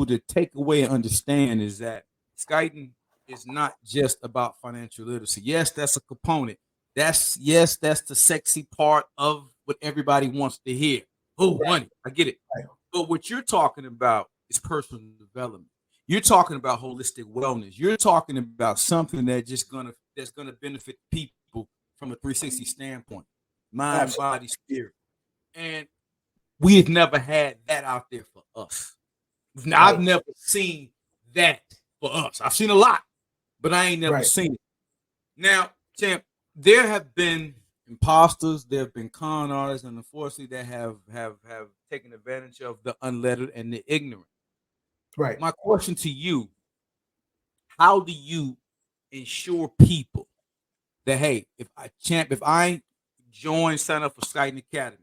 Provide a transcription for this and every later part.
to take away and understand is that Skyton is not just about financial literacy. Yes, that's a component. That's the sexy part of what everybody wants to hear. Oh, Right. money. I get it. Right. But what you're talking about is personal development. You're talking about holistic wellness. You're talking about something that's gonna benefit people from a 360 standpoint, mind, Absolutely. body, spirit. And we've never had that out there for us. Now, I've Right. never seen that for us. I've seen a lot, but I ain't never Right. seen it. Now, Champ, there have been imposters, there have been con artists, and unfortunately, that have taken advantage of the unlettered and the ignorant. Right. My question to you: how do you ensure people that, hey, if I join, sign up for Skyton Academy,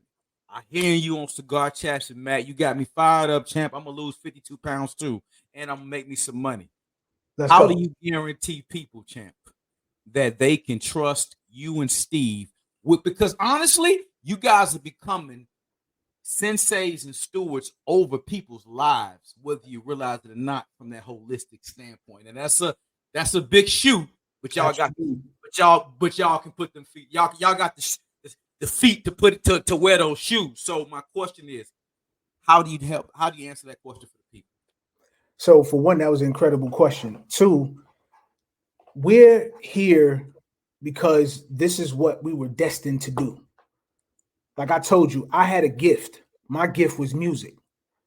I hear you on Cigar Chats and Matt, you got me fired up, Champ. I'm gonna lose 52 pounds too, and I'm gonna make me some money. Let's How do go. you guarantee people, Champ, that they can trust you and Steve? Because honestly, you guys are becoming senseis and stewards over people's lives, whether you realize it or not, from that holistic standpoint. And that's a big shoe, but y'all got Absolutely. but y'all can put them feet. Y'all got the feet to put it to wear those shoes. So my question is, how do you help? How do you answer that question for the people? So for one, that was an incredible question. Two, we're here because this is what we were destined to do. Like I told you, I had a gift. My gift was music,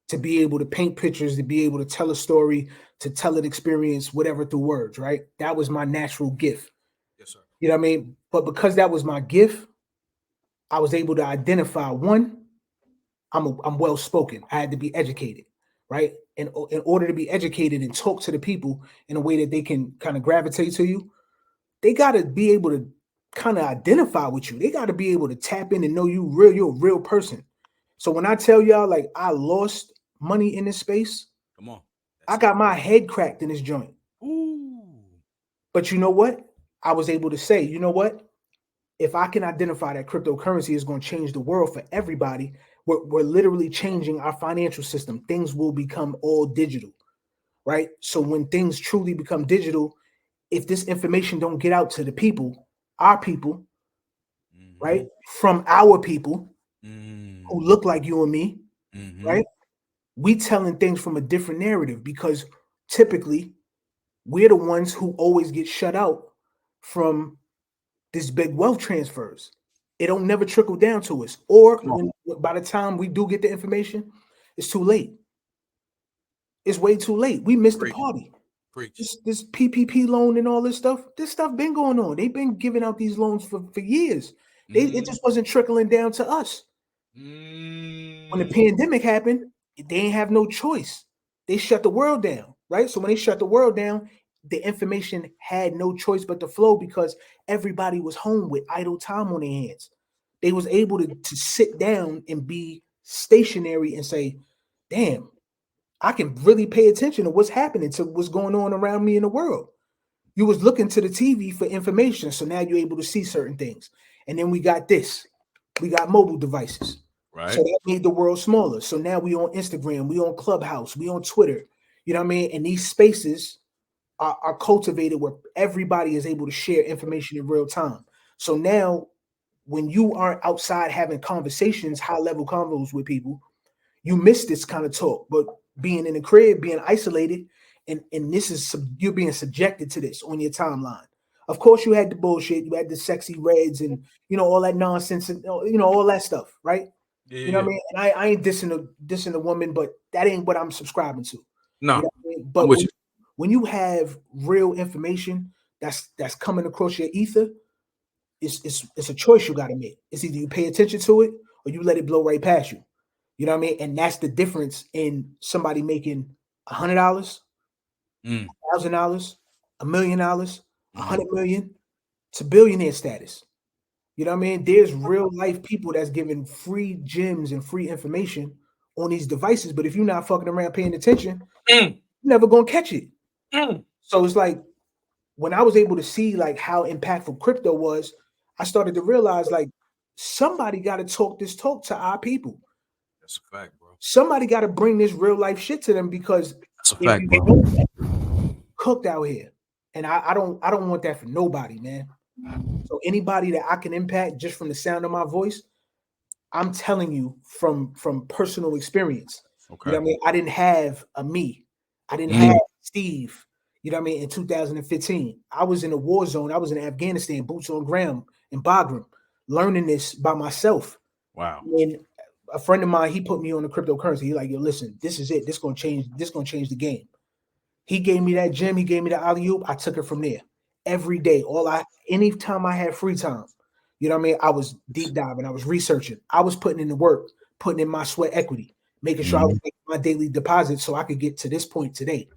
to be able to paint pictures, to be able to tell a story, to tell an experience, whatever through words, right? That was my natural gift. Yes, sir. You know what I mean? But because that was my gift, I was able to identify one, I'm well spoken. I had to be educated, right? And in order to be educated and talk to the people in a way that they can kind of gravitate to you, they got to be able to kind of identify with you. They got to be able to tap in and know you're a real person. So when I tell y'all, like, I lost money in this space, Come on. I got my head cracked in this joint. Ooh. But you know what? I was able to say, you know what? If I can identify that cryptocurrency is going to change the world for everybody, we're literally changing our financial system. Things will become all digital, right? So when things truly become digital, if this information don't get out to the people, our people, right, from our people who look like you and me, right, we telling things from a different narrative, because typically we're the ones who always get shut out from this big wealth transfers. It don't never trickle down to us, or by the time we do get the information, it's too late. It's way too late. We missed the Preach. party. Preach. This PPP loan and all this stuff been going on. They've been giving out these loans for years. It just wasn't trickling down to us. When the pandemic happened, they ain't have no choice. They shut the world down, right? So when they shut the world down, the information had no choice but to flow, because everybody was home with idle time on their hands. They was able to sit down and be stationary and say, damn, I can really pay attention to what's happening, to what's going on around me in the world. You was looking to the TV for information, so now you're able to see certain things. And then we got this. We got mobile devices. Right. So that made the world smaller. So now we on Instagram, we on Clubhouse, we on Twitter. You know what I mean? And these spaces are cultivated where everybody is able to share information in real time. So now when you aren't outside having conversations, high level convos with people, you miss this kind of talk. But being in the crib, being isolated, and this is you're being subjected to this on your timeline. Of course, you had the bullshit, you had the sexy reds, and all that nonsense, and all that stuff, right? Yeah. You know what I mean? And I ain't dissing the woman, but that ain't what I'm subscribing to. No. You know what I mean? But when you have real information that's coming across your ether, it's a choice you got to make. It's either you pay attention to it or you let it blow right past you. You know what I mean? And that's the difference in somebody making $100, $1,000, $1 million, $100 million to billionaire status. You know what I mean? There's real life people that's giving free gems and free information on these devices. But if you're not fucking around paying attention, you're never gonna catch it. So it's like when I was able to see like how impactful crypto was, I started to realize like somebody got to talk this talk to our people. That's a fact, bro. Somebody got to bring this real life shit to them, because That's a fact, bro. Cooked out here. And I don't want that for nobody, man. So anybody that I can impact just from the sound of my voice, I'm telling you from personal experience. Okay. You know what I mean? I didn't have a me. I didn't have Steve. You know what I mean? In 2015, I was in a war zone. I was in Afghanistan, boots on ground in Bagram, learning this by myself. Wow. And a friend of mine, he put me on the cryptocurrency. He like, yo, listen, this is it. This gonna change the game. He gave me that gem. He gave me the alley-oop. I took it from there every day. Anytime I had free time, you know what I mean? I was deep diving. I was researching. I was putting in the work, putting in my sweat equity, making sure I was making my daily deposits so I could get to this point today.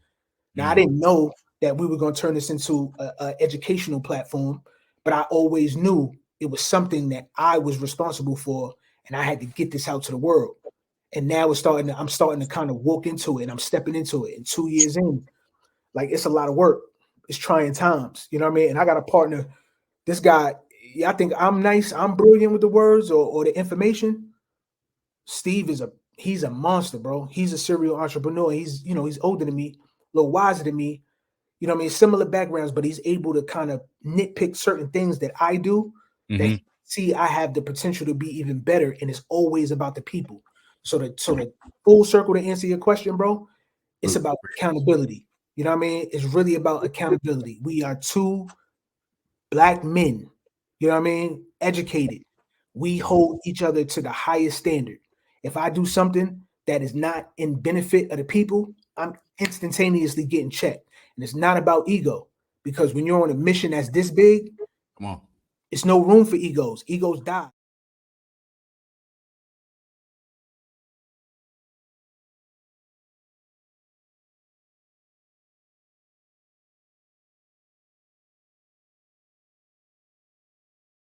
Now, I didn't know that we were going to turn this into an educational platform, but I always knew it was something that I was responsible for, and I had to get this out to the world. And now I'm starting to kind of walk into it, and I'm stepping into it. And 2 years in, like, it's a lot of work. It's trying times, you know what I mean? And I got a partner, this guy, I think I'm nice, I'm brilliant with the words or the information. Steve he's a monster, bro. He's a serial entrepreneur. He's older than me, a little wiser than me. You know what I mean? Similar backgrounds, but he's able to kind of nitpick certain things that I do that see I have the potential to be even better. And it's always about the people. So the full circle to answer your question, bro, it's about accountability. You know what I mean? It's really about accountability. We are two Black men, you know what I mean? Educated. We hold each other to the highest standard. If I do something that is not in benefit of the people, I'm instantaneously getting checked. And it's not about ego, because when you're on a mission that's this big, Come on. it's no room for egos. Egos die.